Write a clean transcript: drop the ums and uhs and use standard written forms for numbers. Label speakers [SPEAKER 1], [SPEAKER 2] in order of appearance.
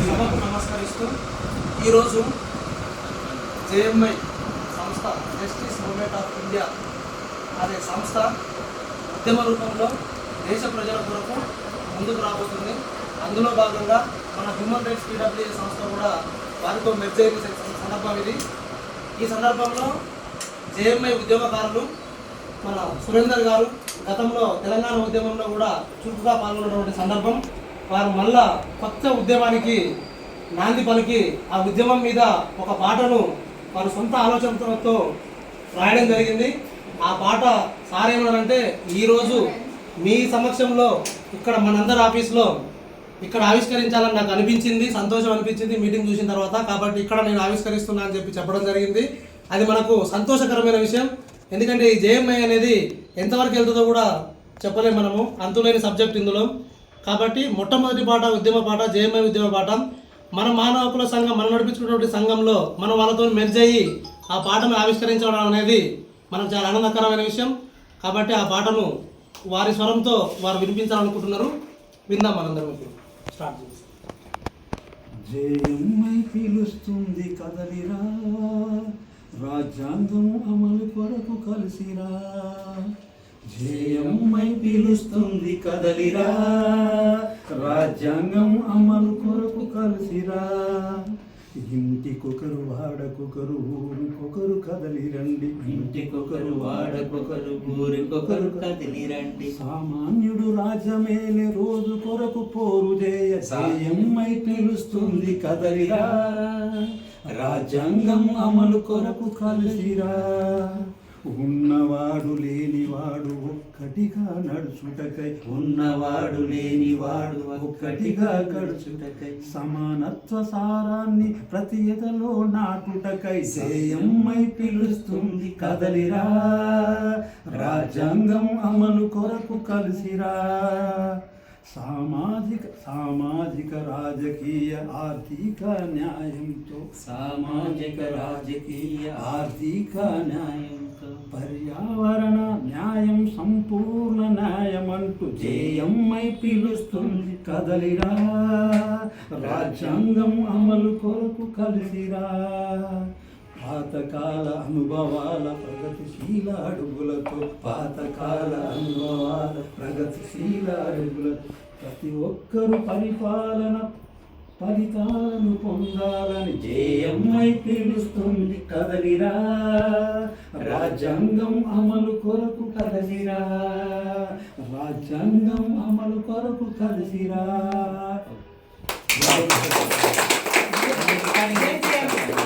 [SPEAKER 1] సభకు నమస్కరిస్తూ ఈరోజు జేఎంఐ సంస్థ జస్టిస్ మూవ్మెంట్ ఆఫ్ ఇండియా అనే సంస్థ ఉద్యమ రూపంలో దేశ ప్రజల కొరకు ముందుకు రాబోతుంది. అందులో భాగంగా మన హ్యూమన్ రైట్స్ PWA సంస్థ కూడా వారితో మెర్జ్ అయిన సందర్భం ఇది. ఈ సందర్భంలో జేఎంఐ ఉద్యమకారులు మన సురేందర్ గారు గతంలో తెలంగాణ ఉద్యమంలో కూడా చురుకుగా పాల్గొన్నటువంటి సందర్భం. వారు మళ్ళా కొత్త ఉద్యమానికి నాంది పలికి ఆ ఉద్యమం మీద ఒక పాటను వారు సొంత ఆలోచనతో రాయడం జరిగింది. ఆ పాట సార్ ఏమన్నారంటే, ఈరోజు మీ సమక్షంలో ఇక్కడ మనందరి ఆఫీస్లో ఇక్కడ ఆవిష్కరించాలని నాకు అనిపించింది, సంతోషం అనిపించింది మీటింగ్ చూసిన తర్వాత. కాబట్టి ఇక్కడ నేను ఆవిష్కరిస్తున్నా అని చెప్పడం జరిగింది. అది మనకు సంతోషకరమైన విషయం. ఎందుకంటే ఈ జేఎంఐ అనేది ఎంతవరకు వెళ్తుందో కూడా చెప్పలేము మనము, అంతులేని సబ్జెక్ట్ ఇందులో. కాబట్టి మొట్టమొదటి పాట ఉద్యమ పాట, జేఎంఐ ఉద్యమ పాట. మన మానవ హక్కుల సంఘం, మనం నడిపించుకున్నటువంటి సంఘంలో మనం వాళ్ళతో మెర్జ్ అయ్యి ఆ పాటను ఆవిష్కరించడం అనేది మనకు చాలా ఆనందకరమైన విషయం. కాబట్టి ఆ పాటను వారి స్వరంతో వారు వినిపించాలనుకుంటున్నారు. విందాం మనందరం. ఇప్పుడు స్టార్ట్ చేసి
[SPEAKER 2] జేఎంఐ పిలుస్తుంది కదలిరా, రాజ్యాంగం అమలు కొరకు కలిసిరా. జేఎంఐ పిలుస్తుంది కదలిరా, రాజ్యాంగం అమలు కొరకు కలిసిరా. ఇంటికొకరు వాడకొకరు ఊరికొకరు కదలిరండి,
[SPEAKER 3] ఇంటికొకరు వాడకొకరు ఊరికొకరు కదిలిరండి.
[SPEAKER 2] సామాన్యుడు రాజమేలే రోజు కొరకు పోరు చేయ జేఎంఐ పిలుస్తుంది కదలిరా, రాజ్యాంగం అమలు కొరకు కలిసిరా. ఉన్నవాడు లేనివాడు ఒక్కటిగా నడుచుటకై,
[SPEAKER 3] ఉన్నవాడు లేనివాడు ఒక్కటిగా గడుచుటకై,
[SPEAKER 2] సమానత్వ సారాన్ని ప్రతి ఎదలో నాటుటకై జేఎంఐ పిలుస్తుంది కదలిరా, రాజ్యాంగం అమలు కొరకు కలిసిరా. సామాజిక రాజకీయ ఆర్థిక న్యాయంతో,
[SPEAKER 3] సామాజిక రాజకీయ ఆర్థిక న్యాయంతో,
[SPEAKER 2] పర్యావరణ న్యాయం సంపూర్ణ న్యాయమంటూ జేఎంఐ పిలుస్తుంది కదలిరా, రాజ్యాంగం అమలు కొరకు కలిసిరా. పాతకాల అనుభవాల ప్రగతిశీల అడుగులతో,
[SPEAKER 3] పాతకాల అనుభవాల
[SPEAKER 2] ప్రగతిశీల అడుగులతో ప్రతి ఒక్కరు పరిపాలన ఫలితాలను పొందాలని జేఎంఐ పిలుస్తుంది కదలిరా, రాజ్యాంగం అమలు కొరకు కలిసిరా, రాజ్యాంగం అమలు కొరకు కలిసిరా.